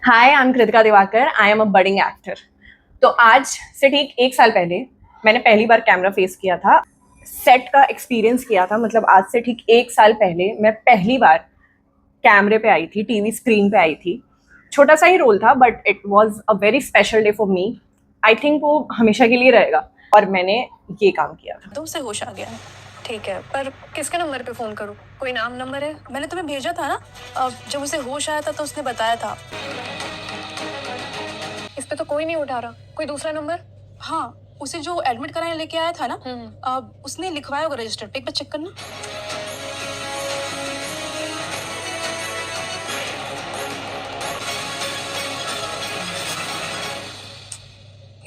Hi, I am Kritika Diwakar. I am a budding actor. तो आज से ठीक 1 साल पहले मैंने पहली बार कैमरा फेस किया था, सेट का एक्सपीरियंस किया था। मतलब आज से ठीक 1 साल पहले मैं पहली बार कैमरे पे आई थी, टीवी स्क्रीन पे आई थी। छोटा सा ही रोल था but it was a very special day for me. I think वो हमेशा के लिए रहेगा और मैंने ये काम किया था। तुमसे होश आ गया है। ठीक है, पर किसके नंबर पे फोन करूं? कोई नाम नंबर है? मैंने तुम्हें भेजा था ना। जब उसे होश आया था तो उसने बताया था। इस पे तो कोई नहीं उठा रहा। कोई दूसरा नंबर? हाँ, उसे जो एडमिट कराने लेके आया था ना, उसने लिखवाया होगा रजिस्टर पे। एक बार चेक करना।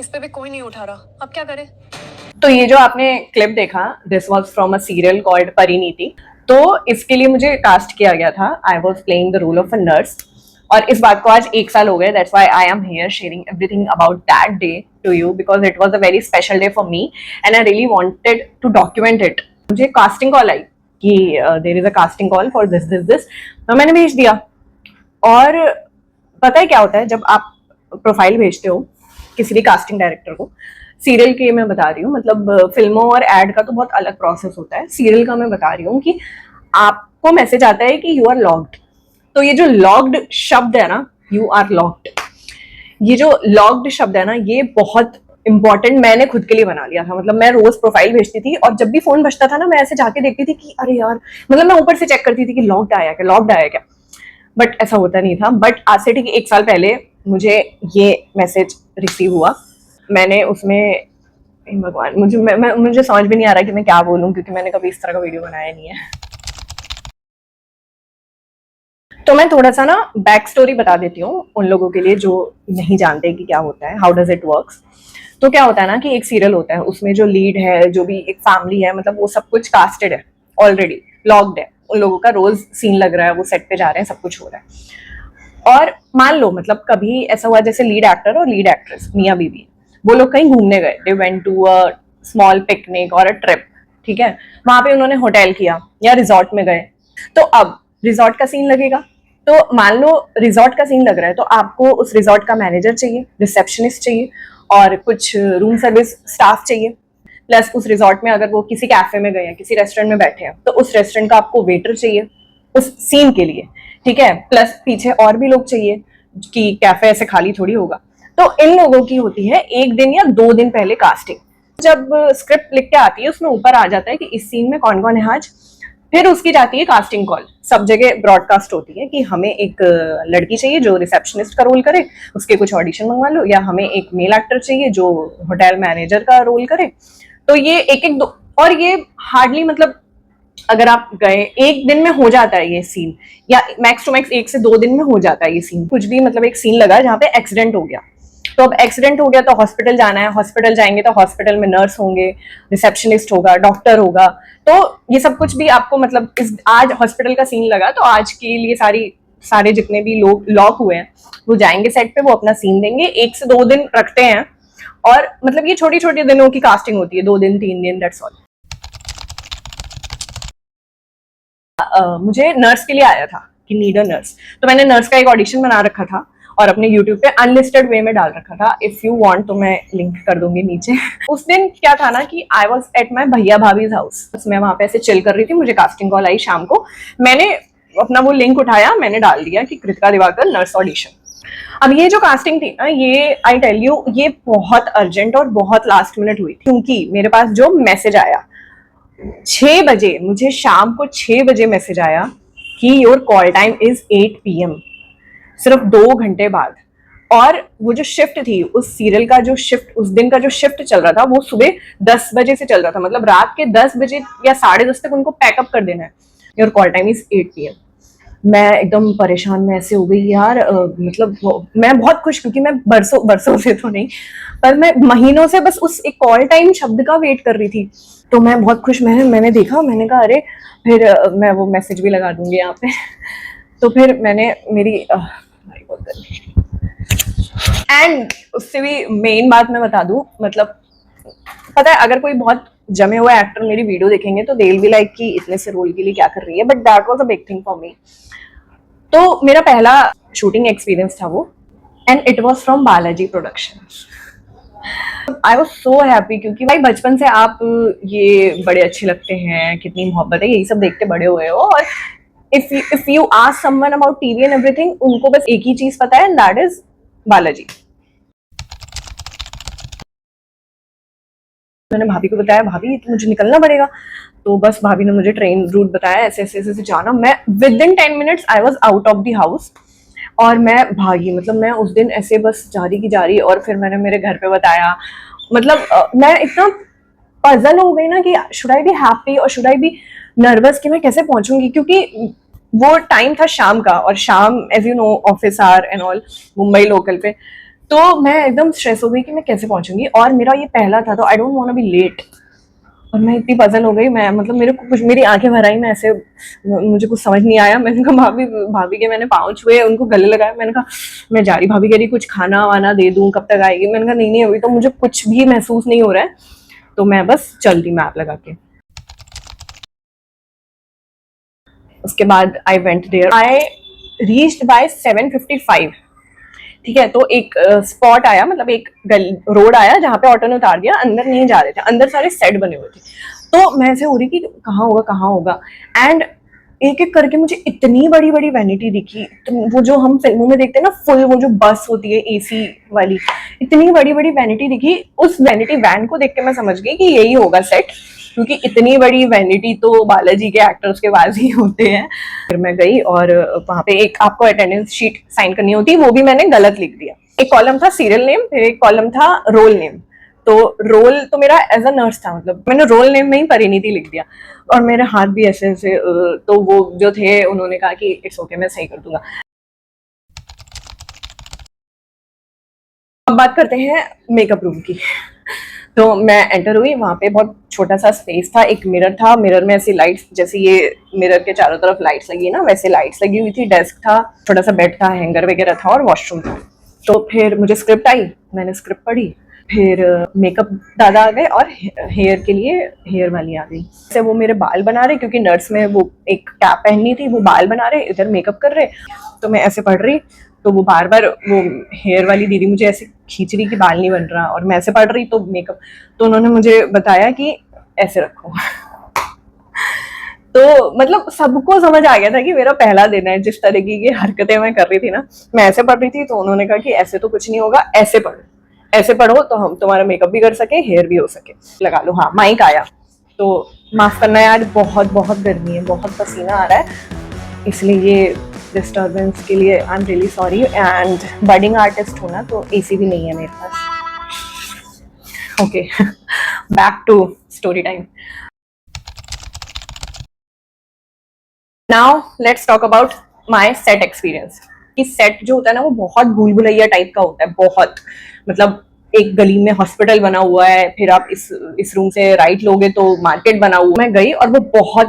इस पे भी कोई नहीं उठा रहा। अब क्या करें? तो ये जो आपने क्लिप देखा, this was from a serial called Parineeti. तो इसके लिए मुझे कास्ट किया गया था। I was playing the role of a nurse और इस बात को आज 1 साल हो गए। That's why I am here sharing everything about that day to you, because it was a very special day for me and I really wanted to document it. मुझे casting call आई कि there is a casting call for this, तो मैंने भेज दिया। और पता है क्या होता है, जब आप प्रोफाइल भेजते हो किसी भी कास्टिंग डायरेक्टर को, सीरियल के मैं बता रही हूँ, मतलब फिल्मों और एड का तो बहुत अलग प्रोसेस होता है, सीरियल का मैं बता रही हूँ कि आपको मैसेज आता है कि यू आर लॉग्ड। तो ये जो लॉग्ड शब्द है ना, यू आर लॉग्ड, ये जो लॉग्ड शब्द है ना, ये बहुत इंपॉर्टेंट मैंने खुद के लिए बना लिया था। मतलब मैं रोज प्रोफाइल भेजती थी और जब भी फोन बजता था ना, मैं ऐसे जाके देखती थी कि अरे यार, मतलब मैं ऊपर से चेक करती थी कि लॉग्ड आया क्या, लॉग्ड आया क्या। बट ऐसा होता नहीं था। बट आज से ठीक 1 साल पहले मुझे ये मैसेज रिसीव हुआ। मैंने उसमें, भगवान, मुझे समझ भी नहीं आ रहा कि मैं क्या बोलूं, क्योंकि मैंने कभी इस तरह का वीडियो बनाया नहीं है। तो मैं थोड़ा सा ना बैक स्टोरी बता देती हूँ उन लोगों के लिए जो नहीं जानते कि क्या होता है, हाउ डज इट वर्क्स। तो क्या होता है ना कि एक सीरियल होता है, उसमें जो लीड है, जो भी एक फैमिली है, मतलब वो सब कुछ कास्टेड है, ऑलरेडी लॉक्ड है। उन लोगों का रोज सीन लग रहा है, वो सेट पे जा रहे हैं, सब कुछ हो रहा है। और मान लो मतलब कभी ऐसा हुआ जैसे लीड एक्टर और लीड एक्ट्रेस मियाँ बीवी, वो लोग कहीं घूमने गए, they went to a small picnic और अ ट्रिप। ठीक है, वहां पे उन्होंने होटल किया या रिजॉर्ट में गए। तो अब रिजॉर्ट का सीन लगेगा। तो मान लो रिजॉर्ट का सीन लग रहा है, तो आपको उस रिजॉर्ट का मैनेजर चाहिए, रिसेप्शनिस्ट चाहिए और कुछ रूम सर्विस स्टाफ चाहिए। प्लस उस रिजॉर्ट में अगर वो किसी कैफे में गए हैं, किसी रेस्टोरेंट में बैठे हैं, तो उस रेस्टोरेंट का आपको वेटर चाहिए उस सीन के लिए। ठीक है, प्लस पीछे और भी लोग चाहिए कि कैफे ऐसे खाली थोड़ी होगा। तो इन लोगों की होती है 1 दिन या 2 दिन पहले कास्टिंग। जब स्क्रिप्ट लिख के आती है, उसमें ऊपर आ जाता है कि इस सीन में कौन कौन है आज। फिर उसकी जाती है कास्टिंग कॉल, सब जगह ब्रॉडकास्ट होती है कि हमें एक लड़की चाहिए जो रिसेप्शनिस्ट का रोल करे, उसके कुछ ऑडिशन मंगवा लो, या हमें एक मेल एक्टर चाहिए जो होटल मैनेजर का रोल करे। तो ये एक एक दो, और ये हार्डली, मतलब अगर आप गए 1 दिन में हो जाता है ये सीन, या मैक्स टू मैक्स 1 से 2 दिन में हो जाता है ये सीन। कुछ भी, मतलब एक सीन लगा जहाँ पे एक्सीडेंट हो गया, तो अब एक्सीडेंट हो गया तो हॉस्पिटल जाना है, हॉस्पिटल जाएंगे तो हॉस्पिटल में नर्स होंगे, रिसेप्शनिस्ट होगा, डॉक्टर होगा। तो ये सब कुछ भी आपको, मतलब इस आज हॉस्पिटल का सीन लगा तो आज के लिए सारे जितने भी लोग लॉक हुए हैं वो जाएंगे सेट पे, वो अपना सीन देंगे। 1 से 2 दिन रखते हैं और मतलब ये छोटी छोटी दिनों की कास्टिंग होती है, 2 दिन 3 दिन, दैट्स ऑल। मुझे नर्स के लिए आया था कि नीड अ नर्स, तो मैंने नर्स का एक ऑडिशन बना रखा था और अपने यूट्यूब पे अनलिस्टेड वे में डाल रखा था। इफ यू वांट तो मैं लिंक कर दूंगी नीचे। उस दिन क्या था ना कि आई वाज एट माय भैया भाभीज हाउस, मैं वहां पे ऐसे चिल कर रही थी, मुझे कास्टिंग कॉल आई शाम को। मैंने अपना वो लिंक उठाया, मैंने डाल दिया कि कृतिका दिवाकर नर्स ऑडिशन। अब ये जो कास्टिंग थी ना, ये आई टेल यू, ये बहुत अर्जेंट और बहुत लास्ट मिनट हुई, क्योंकि मेरे पास जो मैसेज आया 6 बजे, मुझे शाम को 6 बजे मैसेज आया कि your call time is 8 PM, सिर्फ 2 घंटे बाद। और वो जो शिफ्ट थी उस सीरियल का, जो शिफ्ट उस दिन का जो शिफ्ट चल रहा था, वो सुबह 10 बजे से चल रहा था, मतलब रात के 10 बजे या 10:30 तक उनको पैकअप कर देना है। Your call time is 8 PM। मैं एकदम परेशान, मैं ऐसे हो गई यार, मतलब मैं बहुत खुश, क्योंकि मैं बरसों बरसों से तो नहीं, पर मैं महीनों से बस उस एक कॉल टाइम शब्द का वेट कर रही थी। तो मैं बहुत खुश, मैंने देखा, मैंने कहा अरे, फिर मैं वो मैसेज भी लगा दूंगी यहाँ पे। तो फिर मैंने मेरी एंड उससे भी मेन बात मैं बता दूं, मतलब पता है, अगर कोई बहुत जमे हुए एक्टर मेरी वीडियो देखेंगे तो दे विल बी लाइक कि इतने से रोल के लिए क्या कर रही है, but that was a big thing for me. तो मेरा पहला शूटिंग एक्सपीरियंस था वो। And it was from Balaji production. I was so happy, क्योंकि भाई बचपन से आप ये बड़े अच्छे लगते हैं, कितनी मोहब्बत है, यही सब देखते बड़े हुए हो। और if you ask someone about TV and everything, उनको बस एक ही चीज पता है, एंड दैट इज बालाजी। मैंने भाभी को बताया, भाभी मुझे निकलना पड़ेगा, तो बस भाभी ने मुझे ट्रेन रूट बताया, ऐसे ऐसे ऐसे जाना। मैं with in 10 minutes I was out of the house, और मैं भागी। मतलब मैं उस दिन ऐसे बस जा रही की जा रही, और फिर मैंने मेरे घर पे बताया। मतलब मैं इतना पजल हो गई ना कि शुड आई बी हैप्पी और शुड आई बी नर्वस कि मैं कैसे पहुंचूंगी, क्योंकि वो टाइम था शाम का, और शाम as you know office hour and all, Mumbai local पे। तो मैं एकदम स्ट्रेस हो गई कि मैं कैसे पहुंचूंगी, और मेरा ये पहला था, तो I don't want to be late. और मैं इतनी पजल हो गई, मैं मतलब मेरे को कुछ, मेरी आंखें भर आई, मैं ऐसे, मुझे कुछ समझ नहीं आया। मैंने कहा भाभी, भाभी के मैंने पाँव छुए, उनको गले लगाया, मैंने कहा मैं जा रही। भाभी कह रही कुछ खाना वाना दे दूं, कब तक आएगी? मैंने कहा नहीं नहीं, अभी तो मुझे कुछ भी महसूस नहीं हो रहा है, तो मैं बस चल दी मैप लगा के। उसके बाद I went there, I reached by 7:55। ठीक है, तो एक स्पॉट आया, मतलब एक गली रोड आया जहाँ पे ऑटो ने उतार दिया। अंदर नहीं जा रहे थे, अंदर सारे सेट बने हुए थे। तो मैं ऐसे हो रही कि कहाँ होगा कहाँ होगा, एंड एक एक करके मुझे इतनी बड़ी बड़ी वैनिटी दिखी। तो वो जो हम फिल्मों में देखते हैं ना, फुल वो जो बस होती है एसी वाली, इतनी बड़ी बड़ी वैनिटी दिखी। उस वैनिटी वैन को देख के मैं समझ गई कि यही होगा सेट, क्योंकि इतनी बड़ी वैनिटी तो बालाजी के एक्टर्स के पास ही होते हैं। फिर मैं गई, और वहां पे एक आपको अटेंडेंस शीट साइन करनी होती है, वो भी मैंने गलत लिख दिया। एक कॉलम था सीरियल नेम, फिर एक कॉलम था रोल नेम। तो रोल तो मेरा एज अ नर्स था, मतलब मैंने रोल नेम में ही परिणीति लिख दिया, और मेरे हाथ भी ऐसे ऐसे। तो वो जो थे उन्होंने कहा कि इट्स ओके, मैं सही कर दूंगा। अब बात करते हैं मेकअप रूम की। तो मैं एंटर हुई, वहां पे बहुत छोटा सा स्पेस था, एक मिरर था, मिरर में ऐसी लाइट्स, जैसे ये मिरर के चारों तरफ लाइट्स लगी है ना, वैसे लाइट्स लगी हुई थी। डेस्क था, छोटा सा बेड था, हैंगर वगैरह था, और वॉशरूम था। तो फिर मुझे स्क्रिप्ट आई, मैंने स्क्रिप्ट पढ़ी। फिर मेकअप दादा आ गए, और हेयर के लिए हेयर वाली आ गई। जैसे वो मेरे बाल बना रहे, क्योंकि नर्स में वो एक कैप पहननी थी, वो बाल बना रहे, इधर मेकअप कर रहे। तो मैं ऐसे पढ़ रही, तो वो बार बार वो हेयर वाली दीदी मुझे ऐसे खींच रही कि बाल नहीं बन रहा, और मैं ऐसे पढ़ रही तो मेकअप। तो उन्होंने मुझे बताया कि ऐसे रखो। तो मतलब सबको समझ आ गया था कि मेरा पहला दिन है। जिस तरह की हरकतें मैं कर रही थी ना, मैं ऐसे पढ़ रही थी, तो उन्होंने कहा कि ऐसे तो कुछ नहीं होगा, ऐसे पढ़ो, ऐसे पढ़ो तो हम तुम्हारा मेकअप भी कर सके, हेयर भी हो सके, लगा लो। हाँ, माइक आया, तो माफ करना यार, बहुत बहुत गर्मी है, बहुत पसीना आ रहा है, इसलिए ये डिस्टर्बेंस के लिए I am really sorry. And budding artist हूँ ना, तो एसी भी नहीं है मेरे पास। Okay, back to story time. Now let's talk about my set experience. कि सेट जो होता है ना, वो बहुत भूल भुलैया टाइप का होता है, बहुत। मतलब एक गली में हॉस्पिटल बना हुआ है, फिर आप इस रूम से राइट लोगे तो मार्केट बना हुआ। मैं गई, और वो बहुत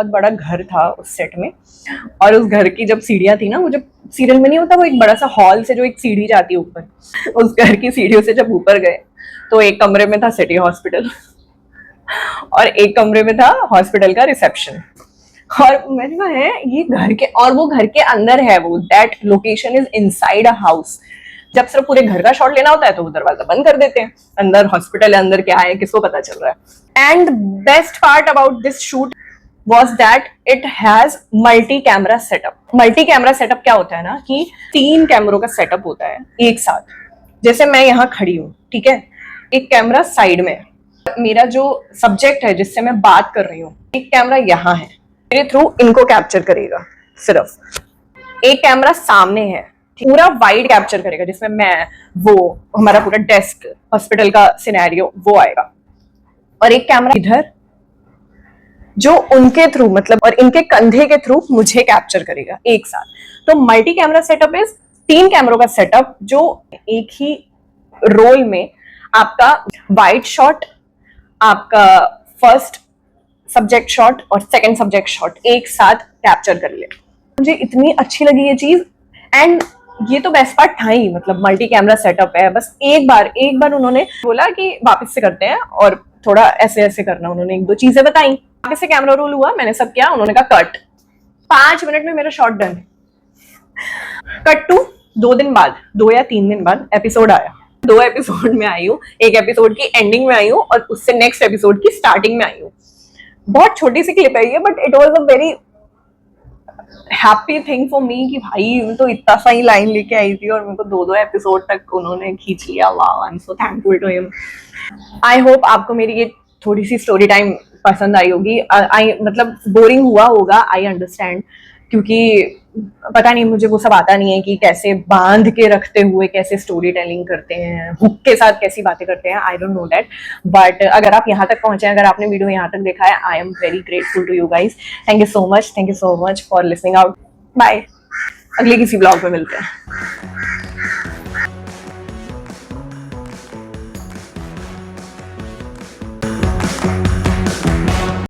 बड़ा घर था उस सेट में। और उस घर की जब सीढ़ियां थी ना, वो जब सीरियल में नहीं होता, वो एक बड़ा सा हॉल से जो एक सीढ़ी जाती है ऊपर, उस घर की सीढ़ियों से जब ऊपर गए, तो एक कमरे में था सिटी हॉस्पिटल, और एक कमरे में था हॉस्पिटल का रिसेप्शन। और मैंने कहा है ये घर के, और वो घर के अंदर है, वो that location is inside a house. जब सिर्फ पूरे घर का शॉट लेना होता है तो वो दरवाजा बंद कर देते हैं, अंदर हॉस्पिटल है, अंदर क्या है किसको पता चल रहा है। And best part about this shoot was that it has multi camera setup. Multi camera setup क्या होता है ना, कि 3 कैमरों का सेटअप होता है एक साथ। जैसे मैं यहाँ खड़ी हूँ, ठीक है, एक कैमरा साइड में, मेरा जो सब्जेक्ट है जिससे मैं बात कर रही हूँ, एक कैमरा यहाँ है, मेरे थ्रू इनको कैप्चर करेगा। सिर्फ एक कैमरा सामने है, पूरा वाइड कैप्चर करेगा, जिसमें मैं, वो हमारा पूरा डेस्क, हॉस्पिटल का सिनेरियो वो आएगा। और एक कैमरा इधर जो उनके थ्रू, मतलब और इनके कंधे के थ्रू मुझे कैप्चर करेगा एक साथ। तो मल्टी कैमरा सेटअप इज 3 कैमरों का सेटअप, जो एक ही रोल में आपका वाइड शॉट, आपका फर्स्ट सब्जेक्ट शॉट और सेकंड सब्जेक्ट शॉट एक साथ कैप्चर कर ले। मुझे इतनी अच्छी लगी ये चीज। एंड ये तो बेस्ट पार्ट था ही, मतलब मल्टी कैमरा सेटअप है। बस एक बार उन्होंने बोला कि वापस से करते हैं, और थोड़ा ऐसे ऐसे करना, उन्होंने 1-2 चीजें बताई, वापस से कैमरा रोल हुआ, मैंने सब किया, उन्होंने कहा कट। 5 मिनट में मेरा शॉट डन। कट टू 2 दिन बाद, 2 या 3 दिन बाद एपिसोड आया। 2 एपिसोड में आई हूँ, एक एपिसोड की एंडिंग में आई हूँ और उससे नेक्स्ट एपिसोड की स्टार्टिंग में आई हूँ। बहुत छोटी सी क्लिप है ये, but it was a very happy thing for me कि भाई तो इतना सा ही लाइन लेके आई थी और मेरे को 2 एपिसोड तक उन्होंने खींच लिया। वाह, I am so thankful to him. I hope आपको मेरी ये थोड़ी सी स्टोरी टाइम पसंद आई होगी। आई मतलब बोरिंग हुआ होगा, आई अंडरस्टैंड, क्योंकि पता नहीं, मुझे वो सब आता नहीं है कि कैसे बांध के रखते हुए कैसे स्टोरी टेलिंग करते हैं, हुक के साथ कैसी बातें करते हैं, I don't know that. But अगर आप यहाँ तक पहुंचे हैं, अगर आपने वीडियो यहाँ तक देखा है, I am very grateful to you guys. Thank you so much for listening out. Bye, अगले किसी ब्लॉग में मिलते हैं।